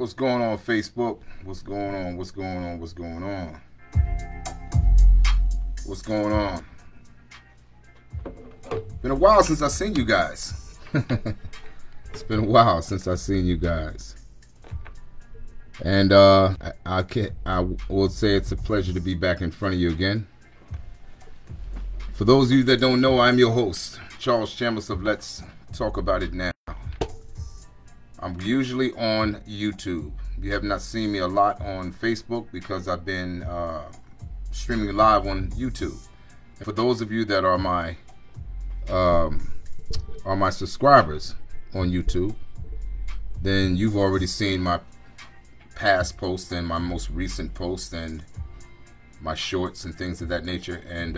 What's going on, Facebook? What's going on? What's going on? What's going on? What's going on? Been a while since I've seen you guys. It's been a while since I've seen you guys. And I will say it's a pleasure to be back in front of you again. For those of you that don't know, I'm your host, Charles Chambers of Let's Talk About It Now. I'm usually on YouTube. You have not seen me a lot on Facebook because I've been streaming live on YouTube. And for those of you that are my subscribers on YouTube, then you've already seen my past posts and my most recent posts and my shorts and things of that nature. And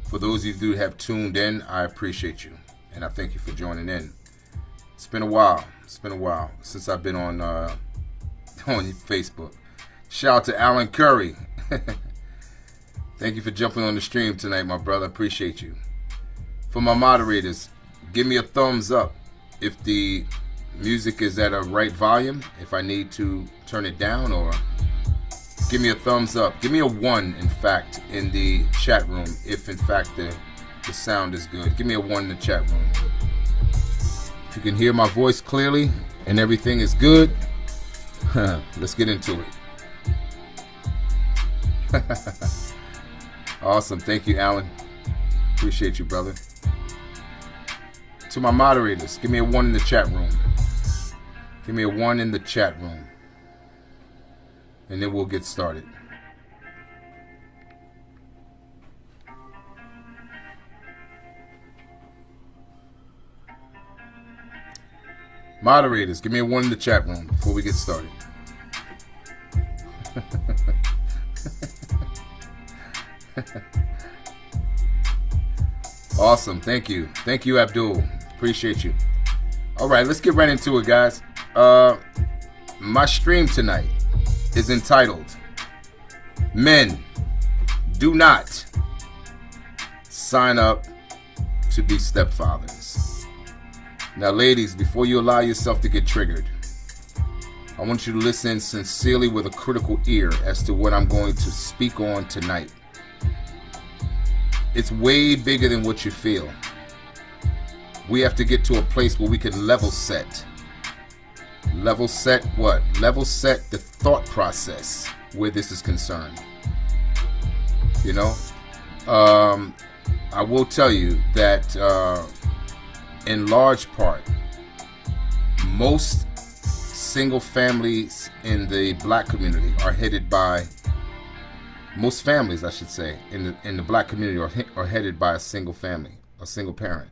for those of you who have tuned in, I appreciate you and I thank you for joining in. It's been a while. It's been a while since I've been on Facebook. Shout out to Alan Curry. Thank you for jumping on the stream tonight, my brother. Appreciate you. For my moderators, give me a thumbs up if the music is at a right volume, if I need to turn it down, or give me a thumbs up. Give me a 1, in fact, in the chat room if, in fact, the sound is good. Give me a 1 in the chat room. If you can hear my voice clearly and everything is good, let's get into it. Awesome. Thank you, Alan. Appreciate you, brother. To my moderators, give me a 1 in the chat room. Give me a 1 in the chat room. And then we'll get started. Moderators, give me a 1 in the chat room before we get started. Awesome. Thank you. Thank you, Abdul. Appreciate you. All right, let's get right into it, guys. My stream tonight is entitled, Men Do Not Sign Up to Be Stepfathers. Now, ladies, before you allow yourself to get triggered, I want you to listen sincerely with a critical ear as to what I'm going to speak on tonight. It's way bigger than what you feel. We have to get to a place where we can level set. Level set what? Level set the thought process where this is concerned. You know? I will tell you that in large part, most single families in the black community are headed by, most families, I should say, in the black community are headed by a single family, a single parent.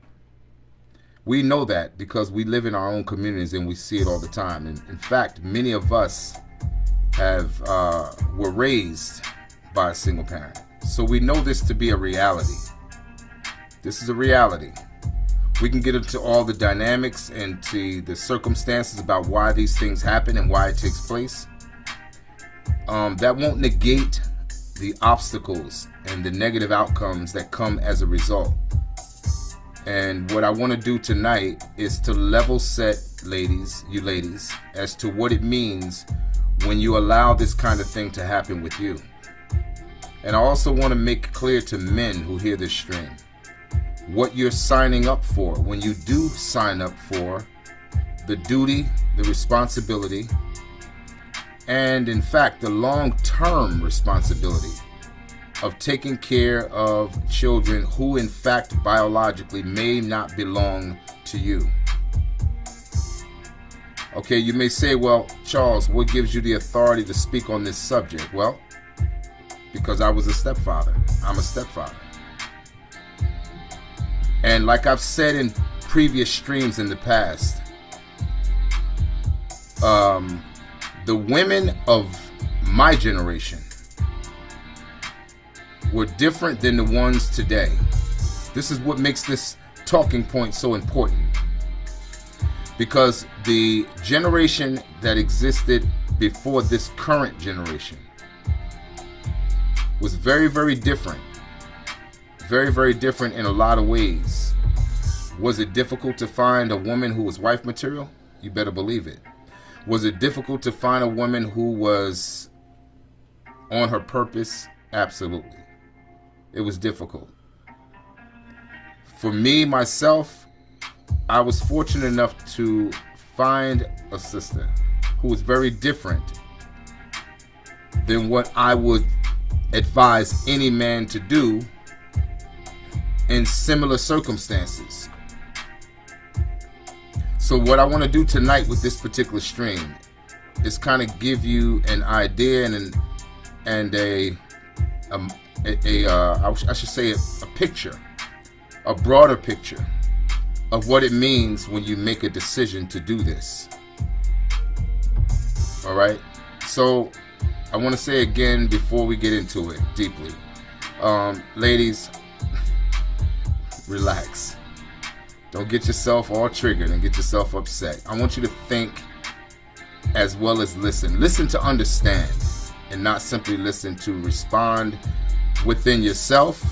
We know that because we live in our own communities and we see it all the time. And in fact, many of us were raised by a single parent. So we know this to be a reality. This is a reality. We can get into all the dynamics and to the circumstances about why these things happen and why it takes place. That won't negate the obstacles and the negative outcomes that come as a result. And what I want to do tonight is to level set, you ladies, as to what it means when you allow this kind of thing to happen with you. And I also want to make clear to men who hear this stream what you're signing up for when you do sign up for the duty, the responsibility, and in fact the long-term responsibility of taking care of children who in fact biologically may not belong to you. Okay, you may say, well, Charles, what gives you the authority to speak on this subject? Well, because I was a stepfather. I'm a stepfather. And like I've said in previous streams in the past, the women of my generation were different than the ones today. This is what makes this talking point so important. Because the generation that existed before this current generation was very, very different. Very, very different in a lot of ways. Was it difficult to find a woman who was wife material? You better believe it. Was it difficult to find a woman who was on her purpose? Absolutely. It was difficult. For me, myself, I was fortunate enough to find a sister who was very different than what I would advise any man to do in similar circumstances. So what I want to do tonight with this particular stream is kind of give you an idea and I should say a picture, a broader picture of what it means when you make a decision to do this. All right. So I want to say again before we get into it deeply, ladies, relax. Don't get yourself all triggered and get yourself upset. I want you to think as well as listen. Listen to understand and not simply listen to respond within yourself,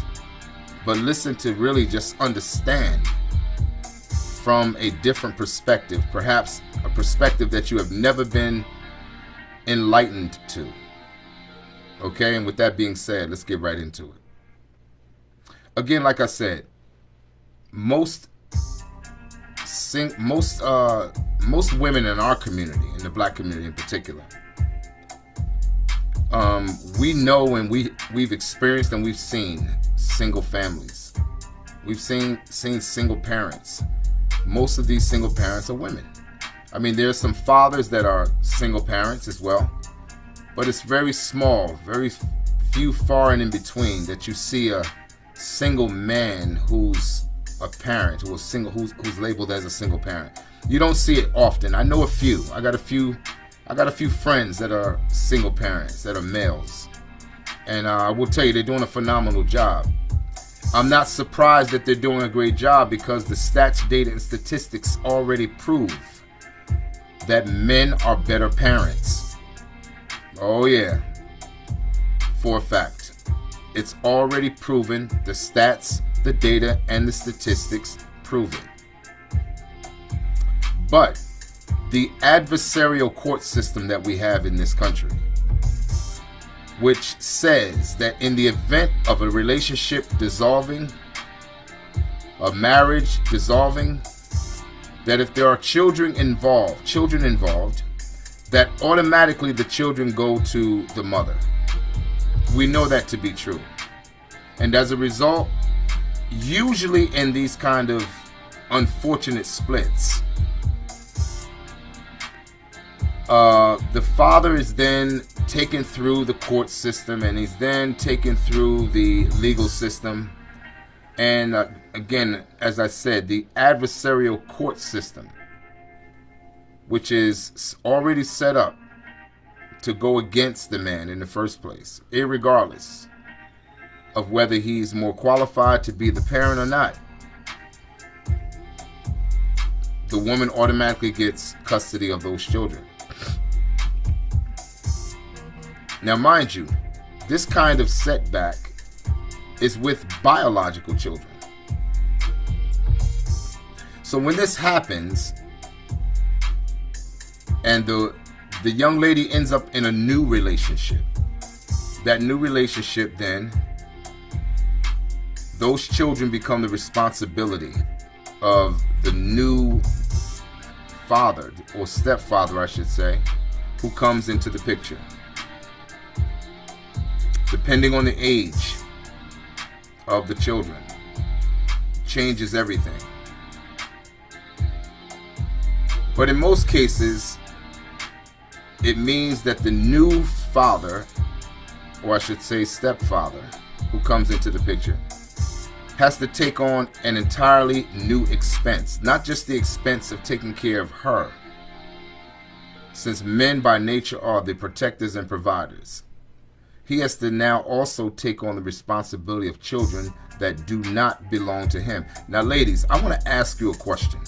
but listen to really just understand from a different perspective, perhaps a perspective that you have never been enlightened to. Okay, and with that being said, let's get right into it. Again, like I said, most women in our community, in the black community in particular, we know and we've experienced and we've seen single families. We've seen single parents. Most of these single parents are women. I mean, there's some fathers that are single parents as well, but it's very small, very few far and in between that you see a single man who's a parent, who's labeled as a single parent. You don't see it often. I know a few. I got a few friends that are single parents, that are males, and I will tell you they're doing a phenomenal job. I'm not surprised that they're doing a great job because the stats, data, and statistics already prove that men are better parents. Oh yeah, for a fact. It's already proven. The stats, the data, and the statistics prove it. But the adversarial court system that we have in this country, which says that in the event of a relationship dissolving, a marriage dissolving, that if there are children involved, that automatically the children go to the mother. We know that to be true. And as a result, usually in these kind of unfortunate splits, the father is then taken through the court system, and he's then taken through the legal system. And again, as I said, the adversarial court system, which is already set up to go against the man in the first place, irregardless of whether he's more qualified to be the parent or not. The woman automatically gets custody of those children. Now, mind you, this kind of setback is with biological children. So when this happens, and the young lady ends up in a new relationship, that new relationship then, those children become the responsibility of the new father, or stepfather I should say, who comes into the picture. Depending on the age of the children, changes everything. But in most cases, it means that the new father, or I should say stepfather, who comes into the picture, has to take on an entirely new expense. Not just the expense of taking care of her, since men by nature are the protectors and providers. He has to now also take on the responsibility of children that do not belong to him. Now, ladies, I want to ask you a question,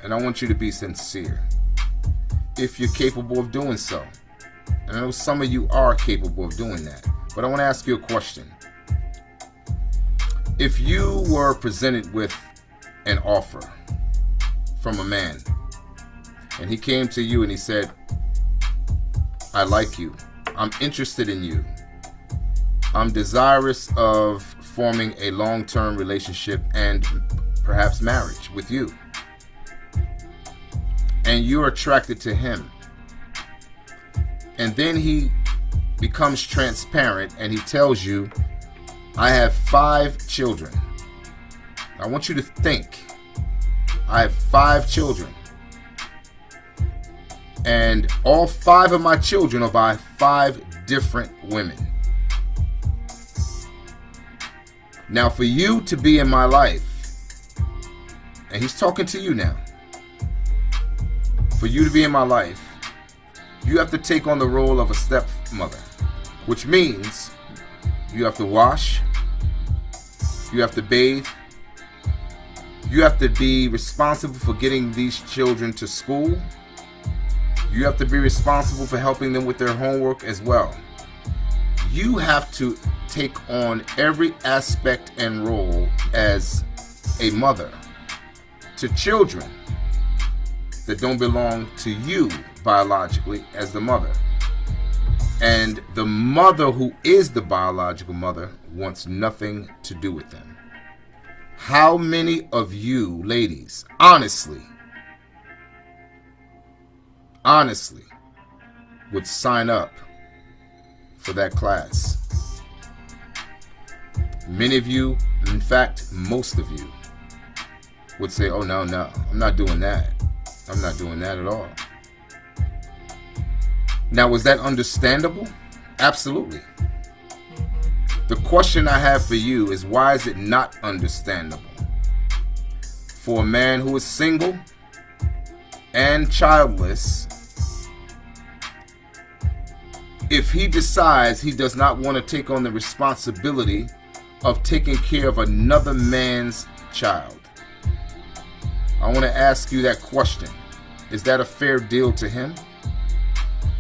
and I want you to be sincere, if you're capable of doing so. And I know some of you are capable of doing that, but I want to ask you a question. If you were presented with an offer from a man, and he came to you and he said, I like you, I'm interested in you, I'm desirous of forming a long-term relationship and perhaps marriage with you, and you're attracted to him, and then he becomes transparent and he tells you, I have 5 children. I want you to think, I have 5 children, and all 5 of my children are by 5 different women. Now for you to be in my life, and he's talking to you now, for you to be in my life, you have to take on the role of a stepmother, which means you have to wash, you have to bathe, you have to be responsible for getting these children to school, you have to be responsible for helping them with their homework as well. You have to take on every aspect and role as a mother to children that don't belong to you biologically as the mother. And the mother who is the biological mother wants nothing to do with them. How many of you ladies, honestly, would sign up for that class? Many of you, in fact, most of you, would say, oh, no, I'm not doing that. I'm not doing that at all. Now, was that understandable? Absolutely. The question I have for you is, why is it not understandable for a man who is single and childless, if he decides he does not want to take on the responsibility of taking care of another man's child? I want to ask you that question. Is that a fair deal to him?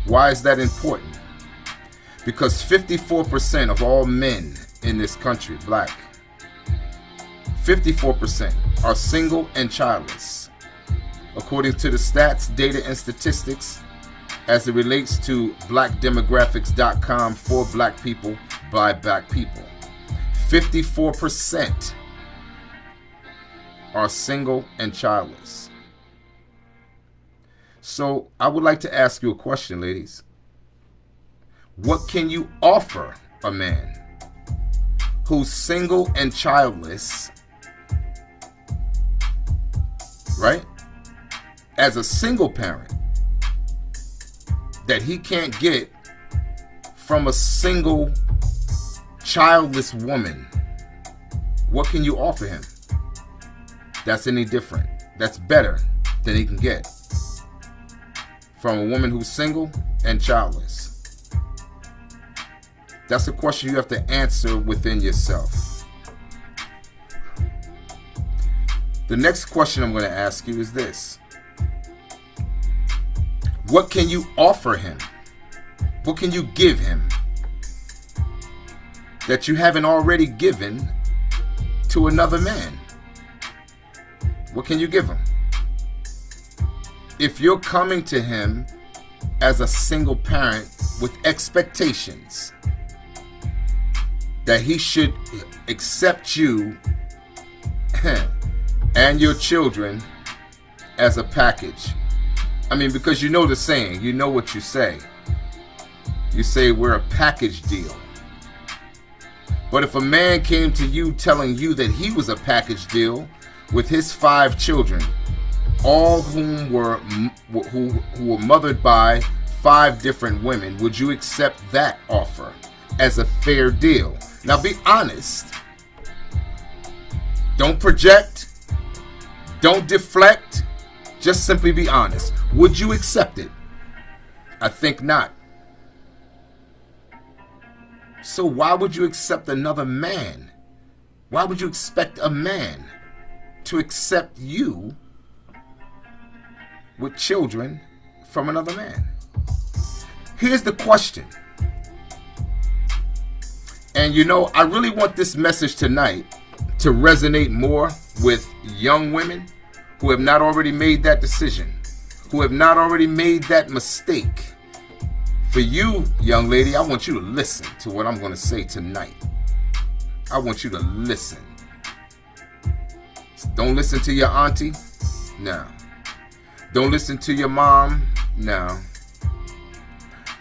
Why is that important? Because 54% of all men in this country, black, 54% are single and childless, according to the stats, data, and statistics as it relates to blackdemographics.com for black people by black people. 54% are single and childless. So I would like to ask you a question, ladies. What can you offer a man who's single and childless, right, as a single parent, that he can't get from a single childless woman? What can you offer him that's any different, that's better than he can get from a woman who's single and childless? That's a question you have to answer within yourself. The next question I'm going to ask you is this. What can you offer him? What can you give him that you haven't already given to another man? What can you give him? If you're coming to him as a single parent with expectations that he should accept you and your children as a package. I mean, because you know the saying, you know what you say. You say we're a package deal. But if a man came to you telling you that he was a package deal with his 5 children, all whom were who were mothered by 5 different women, would you accept that offer as a fair deal? Now be honest. Don't project. Don't deflect. Just simply be honest. Would you accept it? I think not. So why would you accept another man? Why would you expect a man to accept you with children from another man? Here's the question. And you know, I really want this message tonight to resonate more with young women who have not already made that decision, who have not already made that mistake, for you, young lady, I want you to listen to what I'm going to say tonight. I want you to listen. Don't listen to your auntie. No. Don't listen to your mom. No.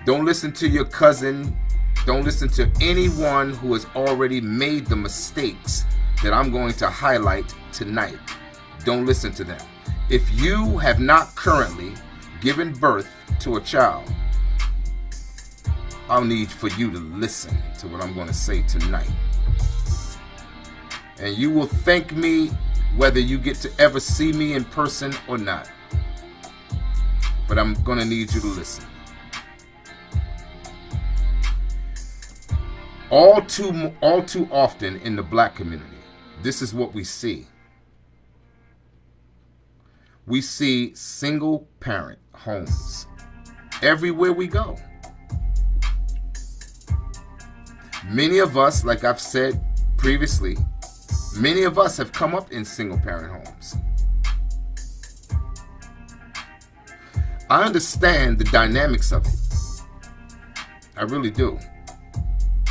Don't listen to your cousin. Don't listen to anyone who has already made the mistakes that I'm going to highlight tonight. Don't listen to them. If you have not currently given birth to a child, I'll need for you to listen to what I'm going to say tonight. And you will thank me whether you get to ever see me in person or not. But I'm going to need you to listen. All too often in the black community, this is what we see. We see single parent homes everywhere we go. Many of us, like I've said previously, many of us have come up in single parent homes. I understand the dynamics of it. I really do.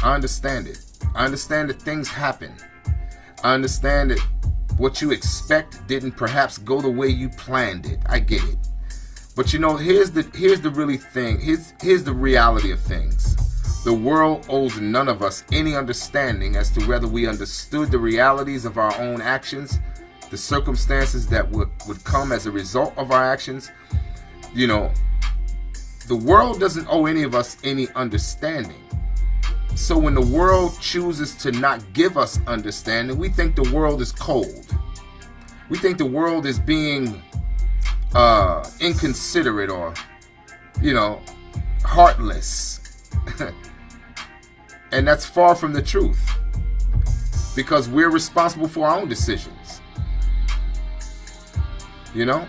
I understand it. I understand that things happen. I understand that what you expect didn't perhaps go the way you planned it. I get it. But you know, here's the really thing. Here's the reality of things. The world owes none of us any understanding as to whether we understood the realities of our own actions, the circumstances that would come as a result of our actions. You know, the world doesn't owe any of us any understanding. So when the world chooses to not give us understanding, we think the world is cold. We think the world is being inconsiderate or, you know, heartless. And that's far from the truth, because we're responsible for our own decisions. You know?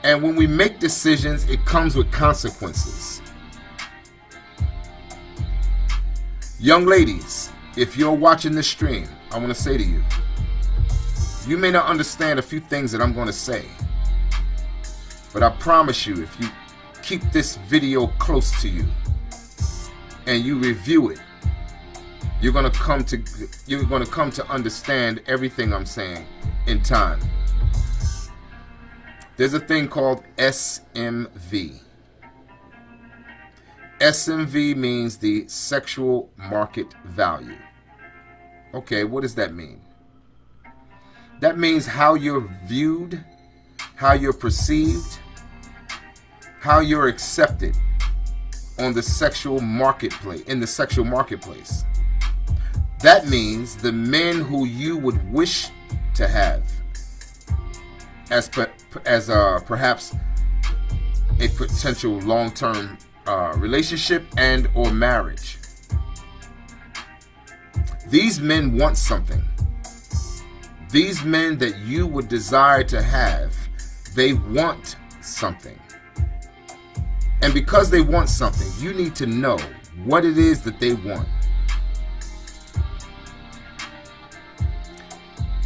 And when we make decisions, it comes with consequences. Young ladies, if you're watching this stream, I want to say to you, you may not understand a few things that I'm going to say, but I promise you, if you keep this video close to you and you review it, you're going to come to understand everything I'm saying in time. There's a thing called SMV. SMV means the sexual market value. Okay, what does that mean? That means how you're viewed, how you're perceived, how you're accepted on the sexual marketplace, in the sexual marketplace. That means the men who you would wish to have as perhaps a potential long-term relationship and or marriage. These men want something. These men that you would desire to have, they want something. And because they want something, you need to know what it is that they want.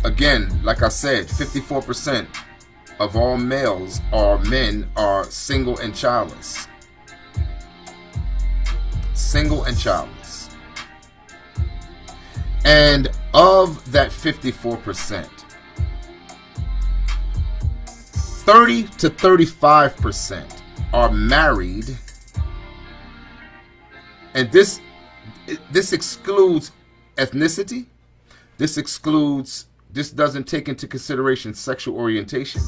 Again, like I said, 54% of all males or men are single and childless. Single and childless. And of that 54%, 30 to 35% are married, and this excludes ethnicity. This doesn't take into consideration sexual orientation.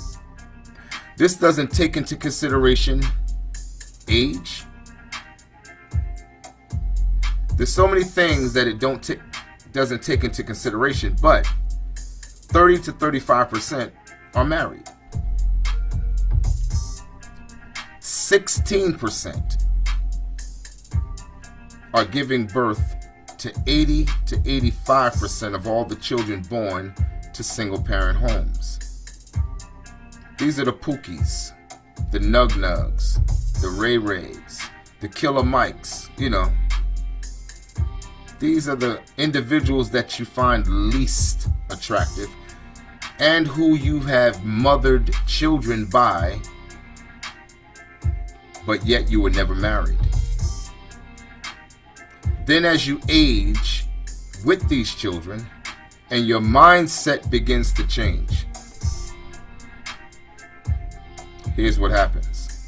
This doesn't take into consideration age. There's so many things that it doesn't take into consideration, but 30 to 35% are married. 16% are giving birth to 80 to 85% of all the children born to single parent homes. These are the Pookies, the Nug Nugs, the Ray Rays, the Killer Mikes, you know. These are the individuals that you find least attractive and who you have mothered children by but yet you were never married. Then as you age with these children and your mindset begins to change, here's what happens.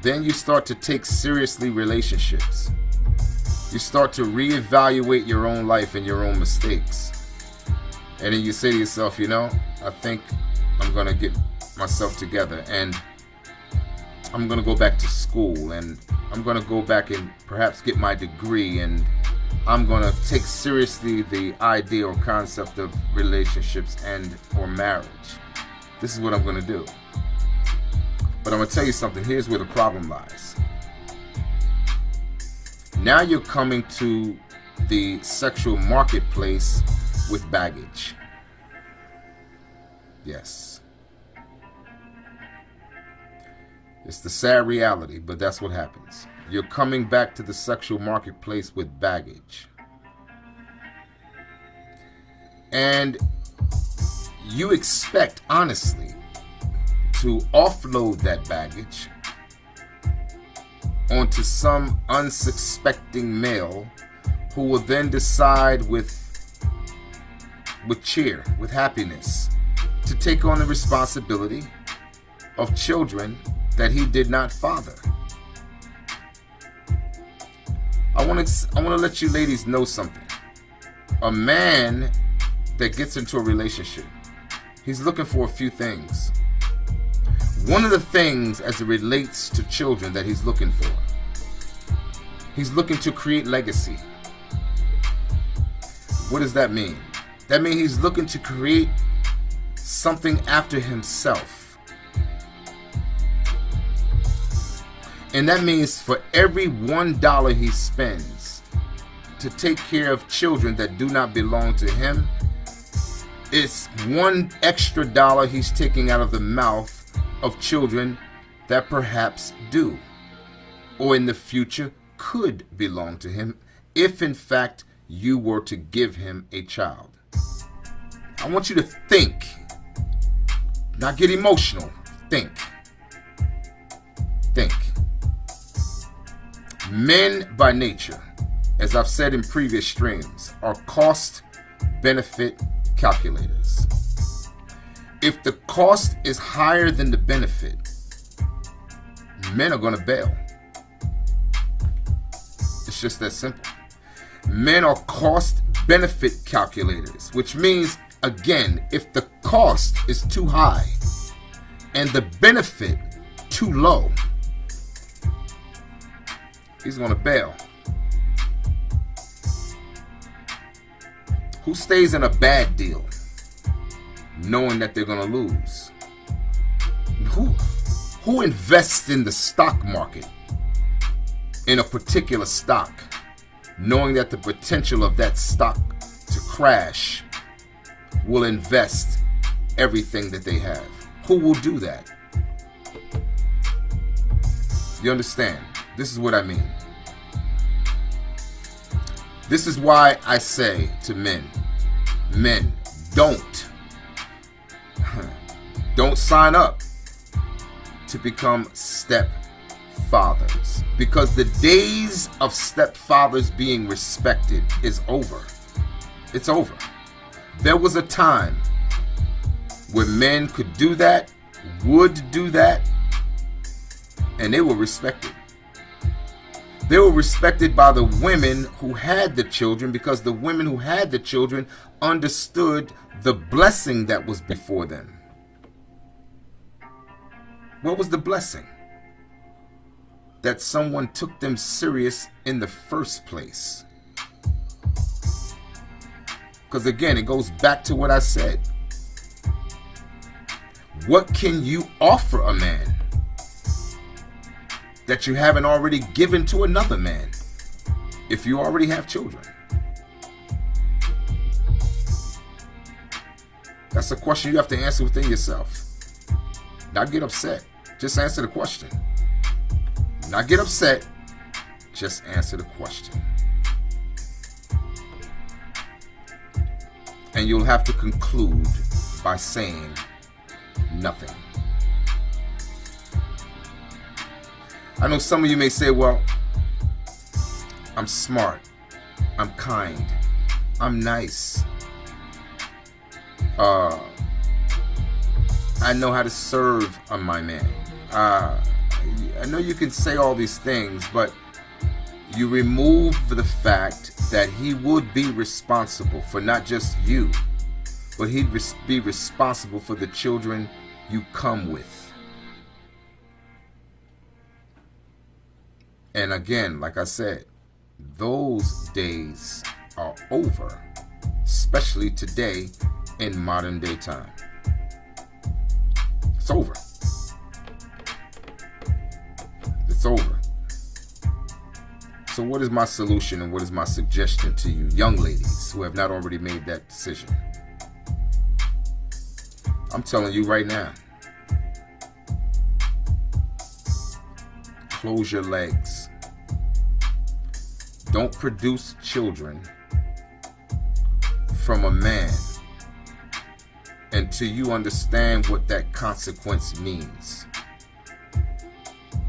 Then you start to take seriously relationships. You start to reevaluate your own life and your own mistakes. And then you say to yourself, you know, I think I'm going to get myself together and I'm going to go back to school and I'm going to go back and perhaps get my degree, and I'm going to take seriously the idea or concept of relationships and or marriage. This is what I'm going to do. But I'm going to tell you something. Here's where the problem lies. Now you're coming to the sexual marketplace with baggage. Yes. It's the sad reality, but that's what happens. You're coming back to the sexual marketplace with baggage. And you expect, honestly, to offload that baggage onto some unsuspecting male who will then decide with cheer, with happiness, to take on the responsibility of children that he did not father. I want to let you ladies know something. A man that gets into a relationship, he's looking for a few things. One of the things as it relates to children that he's looking for, he's looking to create legacy. What does that mean? That means he's looking to create something after himself. And that means for every $1 he spends to take care of children that do not belong to him, it's $1 extra he's taking out of the mouth of children that perhaps do, or in the future could belong to him, if in fact you were to give him a child. I want you to think, not get emotional. Think. Think. Men by nature, as I've said in previous streams, are cost-benefit calculators. If the cost is higher than the benefit, men are going to bail. It's just that simple. Men are cost-benefit calculators, which means, again, if the cost is too high and the benefit too low, he's going to bail. Who stays in a bad deal knowing that they're going to lose? Who invests in the stock market in a particular stock knowing that the potential of that stock to crash will invest everything that they have? Who will do that? You understand? This is what I mean. This is why I say to men, don't sign up to become stepfathers, because the days of stepfathers being respected is over. It's over. There was a time where men could do that, would do that, and they were respected. They were respected by the women who had the children, because the women who had the children understood the blessing that was before them. What was the blessing? That someone took them serious in the first place. Because again, it goes back to what I said. What can you offer a man that you haven't already given to another man if you already have children? That's a question you have to answer within yourself. Not get upset. Just answer the question. Not get upset. Just answer the question. And you'll have to conclude by saying nothing. I know some of you may say, well, I'm smart, I'm kind, I'm nice, I know how to serve my man. I know you can say all these things, but you remove the fact that he would be responsible for not just you, but he'd be responsible for the children you come with. And again, like I said, those days are over, especially today in modern day time. It's over. It's over. So what is my solution and what is my suggestion to you young ladies who have not already made that decision? I'm telling you right now, close your legs. Don't produce children from a man until you understand what that consequence means.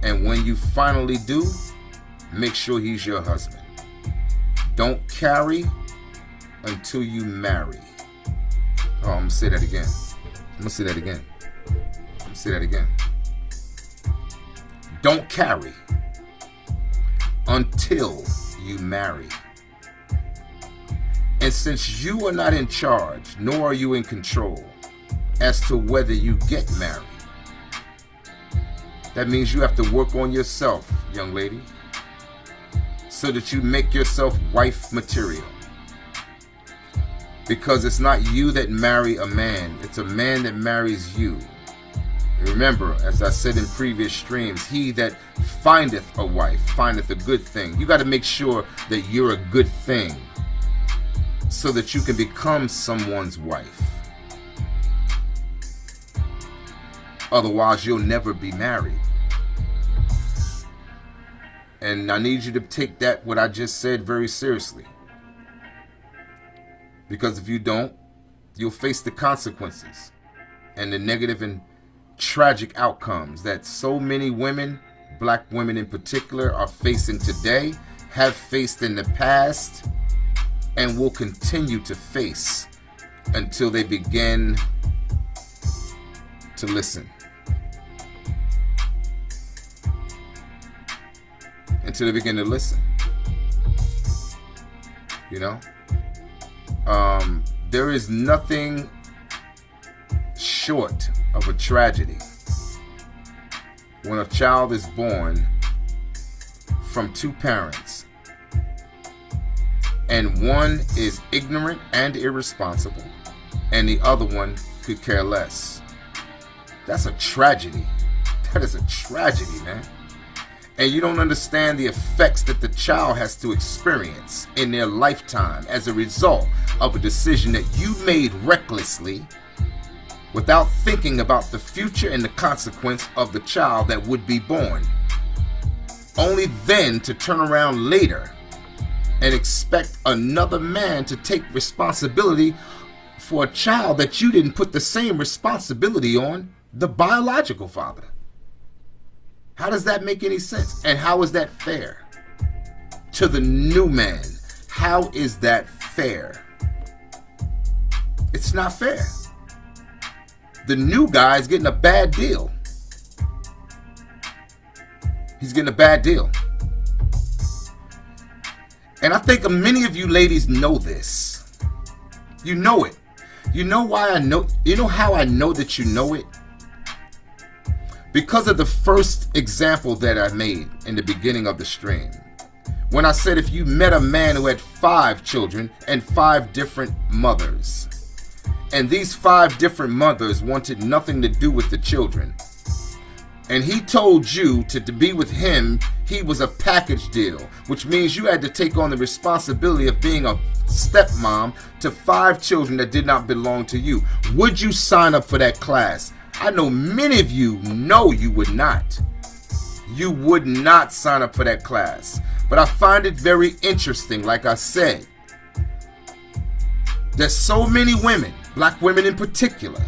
And when you finally do, make sure he's your husband. Don't carry until you marry. Oh, I'm going to say that again. Don't carry until you marry. And since you are not in charge, nor are you in control as to whether you get married, that means you have to work on yourself, young lady, so that you make yourself wife material. Because it's not you that marry a man, it's a man that marries you. And remember, as I said in previous streams, he that findeth a wife findeth a good thing. You got to make sure that you're a good thing so that you can become someone's wife. Otherwise, you'll never be married. And I need you to take that, what I just said, very seriously. Because if you don't, you'll face the consequences and the negative and tragic outcomes that so many women, black women in particular, are facing today, have faced in the past, and will continue to face until they begin to listen. Until they begin to listen. You know? There is nothing short of a tragedy when a child is born from two parents and one is ignorant and irresponsible and the other one could care less. That's a tragedy. That is a tragedy, man. And you don't understand the effects that the child has to experience in their lifetime as a result of a decision that you made recklessly without thinking about the future and the consequence of the child that would be born. Only then to turn around later and expect another man to take responsibility for a child that you didn't put the same responsibility on the biological father. How does that make any sense? And how is that fair to the new man? How is that fair? It's not fair. The new guy is getting a bad deal. He's getting a bad deal. And I think many of you ladies know this. You know it. You know why I know? You know how I know that you know it? Because of the first example that I made in the beginning of the stream. When I said if you met a man who had 5 children and 5 different mothers, and these 5 different mothers wanted nothing to do with the children, and he told you to be with him, he was a package deal, which means you had to take on the responsibility of being a stepmom to 5 children that did not belong to you. Would you sign up for that class? I know many of you know you would not. You would not sign up for that class. But I find it very interesting, like I said, that so many women, black women in particular,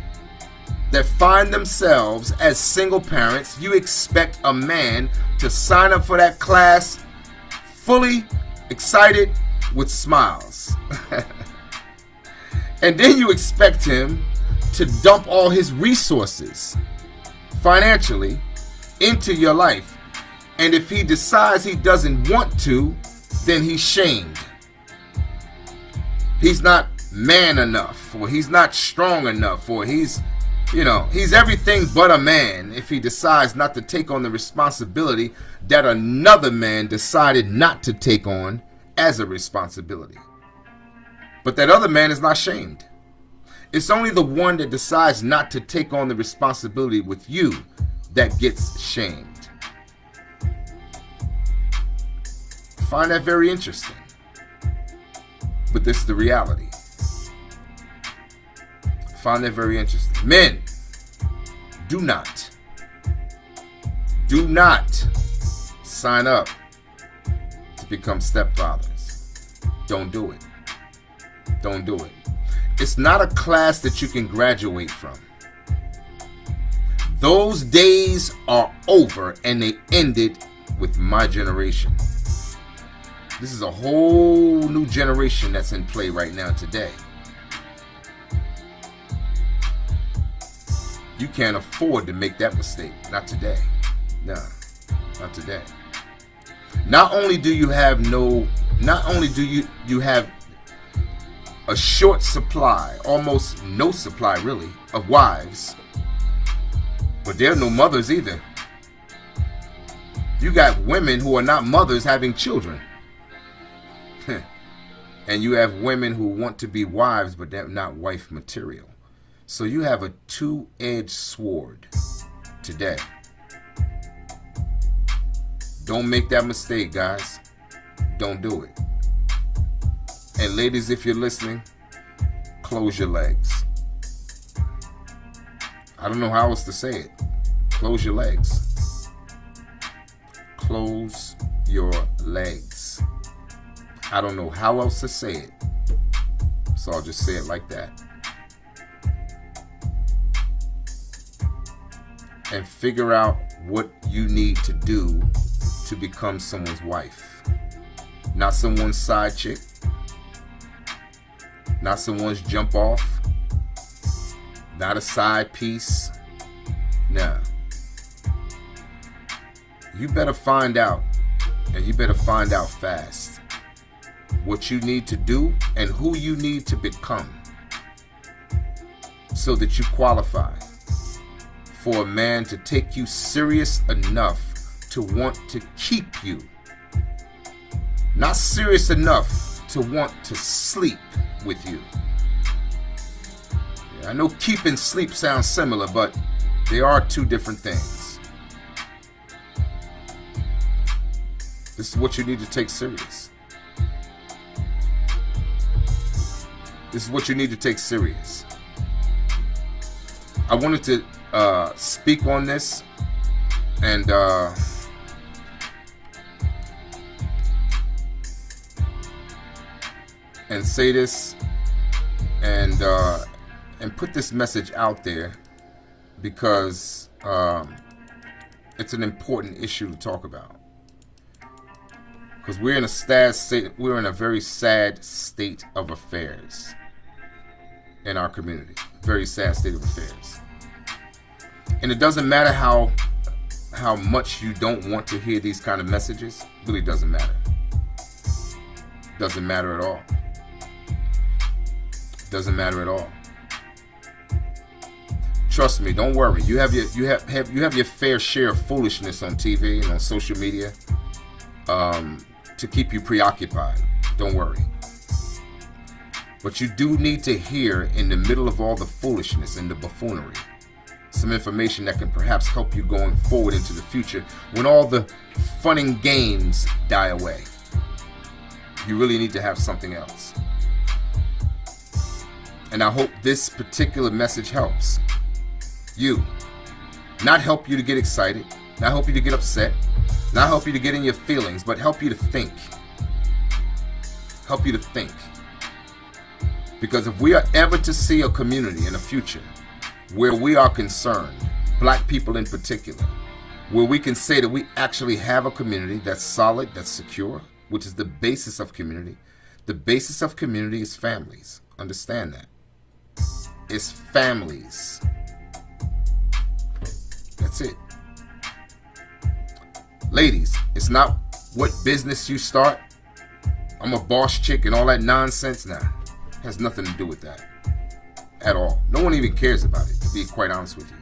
that find themselves as single parents, you expect a man to sign up for that class fully excited with smiles. And then you expect him to dump all his resources financially into your life. And if he decides he doesn't want to, then he's shamed. He's not man enough, or he's not strong enough, or he's everything but a man if he decides not to take on the responsibility that another man decided not to take on as a responsibility. But that other man is not shamed. It's only the one that decides not to take on the responsibility with you that gets shamed. I find that very interesting. But this is the reality. I find that very interesting. Men, do not sign up to become stepfathers. Don't do it. Don't do it. It's not a class that you can graduate from. Those days are over, and they ended with my generation. This is a whole new generation that's in play right now today. You can't afford to make that mistake. Not today. No, not today. Not only do you have you have a short supply, almost no supply really, of wives, but there are no mothers either. You got women who are not mothers having children. And you have women who want to be wives, but they're not wife material. So you have a two-edged sword today. Don't make that mistake, guys. Don't do it. And ladies, if you're listening, close your legs. I don't know how else to say it. Close your legs. Close your legs. I don't know how else to say it. So I'll just say it like that. And figure out what you need to do to become someone's wife. Not someone's side chick. Not someone's jump off. Not a side piece. No. You better find out, and you better find out fast, what you need to do and who you need to become so that you qualify for a man to take you serious enough to want to keep you. Not serious enough to want to sleep with you. Yeah, I know keep and sleep sound similar, but they are two different things. This is what you need to take serious. This is what you need to take serious. I wanted to speak on this and say this and put this message out there because it's an important issue to talk about. Because we're in a sad state. We're in a very sad state of affairs in our community. Very sad state of affairs. And it doesn't matter how much you don't want to hear these kind of messages. It really doesn't matter. Doesn't matter at all. Doesn't matter at all. Trust me. Don't worry. You have your fair share of foolishness on TV and on social media. To keep you preoccupied. Don't worry. But you do need to hear, in the middle of all the foolishness and the buffoonery, some information that can perhaps help you going forward into the future when all the fun and games die away. You really need to have something else. And I hope this particular message helps you. Not help you to get excited, not help you to get upset, not help you to get in your feelings, but help you to think. Help you to think. Because if we are ever to see a community in the future where we are concerned, black people in particular, where we can say that we actually have a community that's solid, that's secure, which is the basis of community. The basis of community is families. Understand that. It's families. That's it. Ladies, it's not what business you start. I'm a boss chick and all that nonsense. Nah, has nothing to do with that at all. No one even cares about it, to be quite honest with you.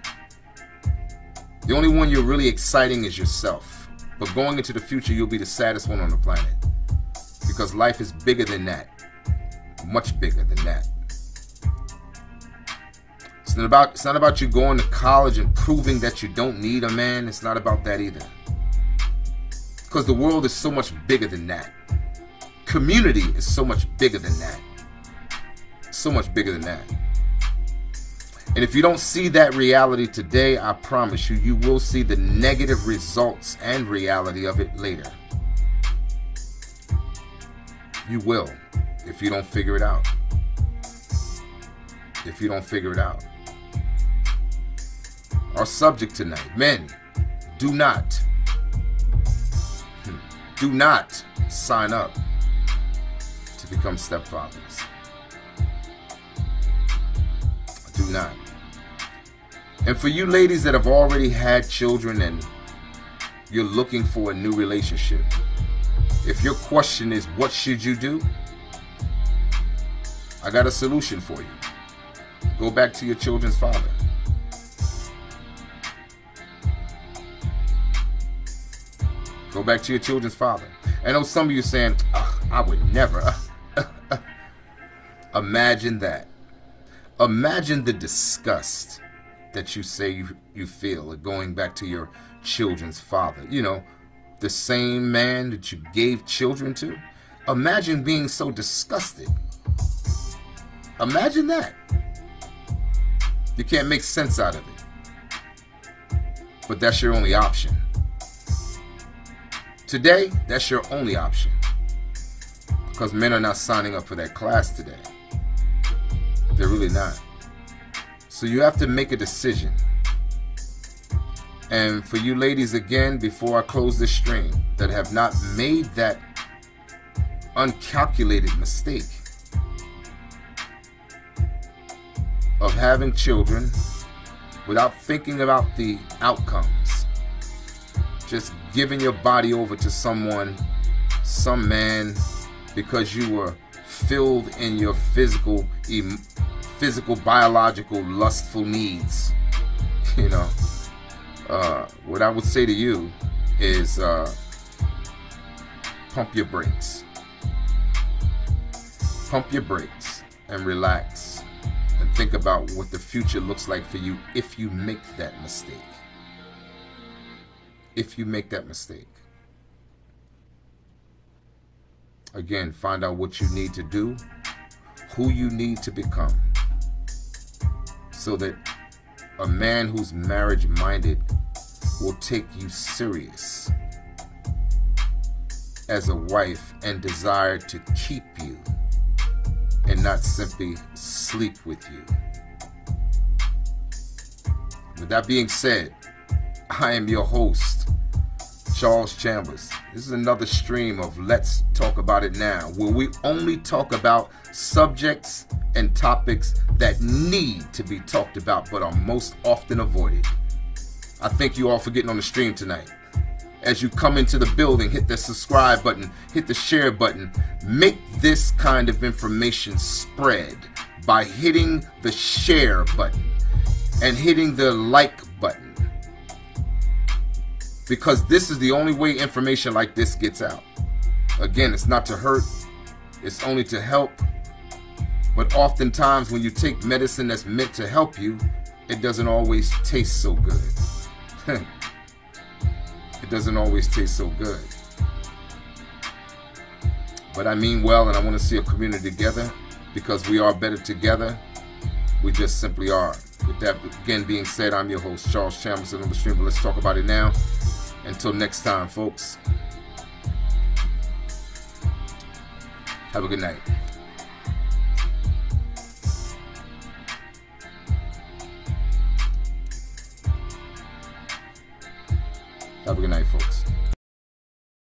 The only one you're really exciting is yourself. But going into the future, you'll be the saddest one on the planet. Because life is bigger than that. Much bigger than that. It's not about you going to college and proving that you don't need a man. It's not about that either. Because the world is so much bigger than that. Community is so much bigger than that. So much bigger than that. And if you don't see that reality today, I promise you, you will see the negative results and reality of it later. You will, if you don't figure it out. If you don't figure it out. Our subject tonight, men, do not sign up to become stepfathers. Do not. And for you ladies that have already had children and you're looking for a new relationship, if your question is, what should you do? I got a solution for you. Go back to your children's father. Go back to your children's father. I know some of you are saying, I would never. Imagine that. Imagine the disgust that you say you feel at going back to your children's father. You know, the same man that you gave children to. Imagine being so disgusted. Imagine that. You can't make sense out of it. But that's your only option. Today, that's your only option. Because men are not signing up for that class today. They're really not. So you have to make a decision. And for you ladies, again, before I close this stream, that have not made that uncalculated mistake of having children without thinking about the outcomes, just giving your body over to someone, some man, because you were filled in your physical, biological, lustful needs. You know, what I would say to you is pump your brakes. Pump your brakes and relax and think about what the future looks like for you if you make that mistake. If you make that mistake. Again, find out what you need to do, who you need to become, so that a man who's marriage-minded will take you serious as a wife and desire to keep you and not simply sleep with you. With that being said, I am your host, Charles Chambers. This is another stream of Let's Talk About It Now, where we only talk about subjects and topics that need to be talked about but are most often avoided. I thank you all for getting on the stream tonight. As you come into the building, hit the subscribe button, hit the share button. Make this kind of information spread by hitting the share button and hitting the like button. Because this is the only way information like this gets out. Again, it's not to hurt, it's only to help. But oftentimes when you take medicine that's meant to help you, it doesn't always taste so good. It doesn't always taste so good. But I mean well, and I want to see a community together, because we are better together. We just simply are. With that again being said, I'm your host, Charles Chambers, on the stream. Let's talk about it now. Until next time, folks. Have a good night. Have a good night, folks.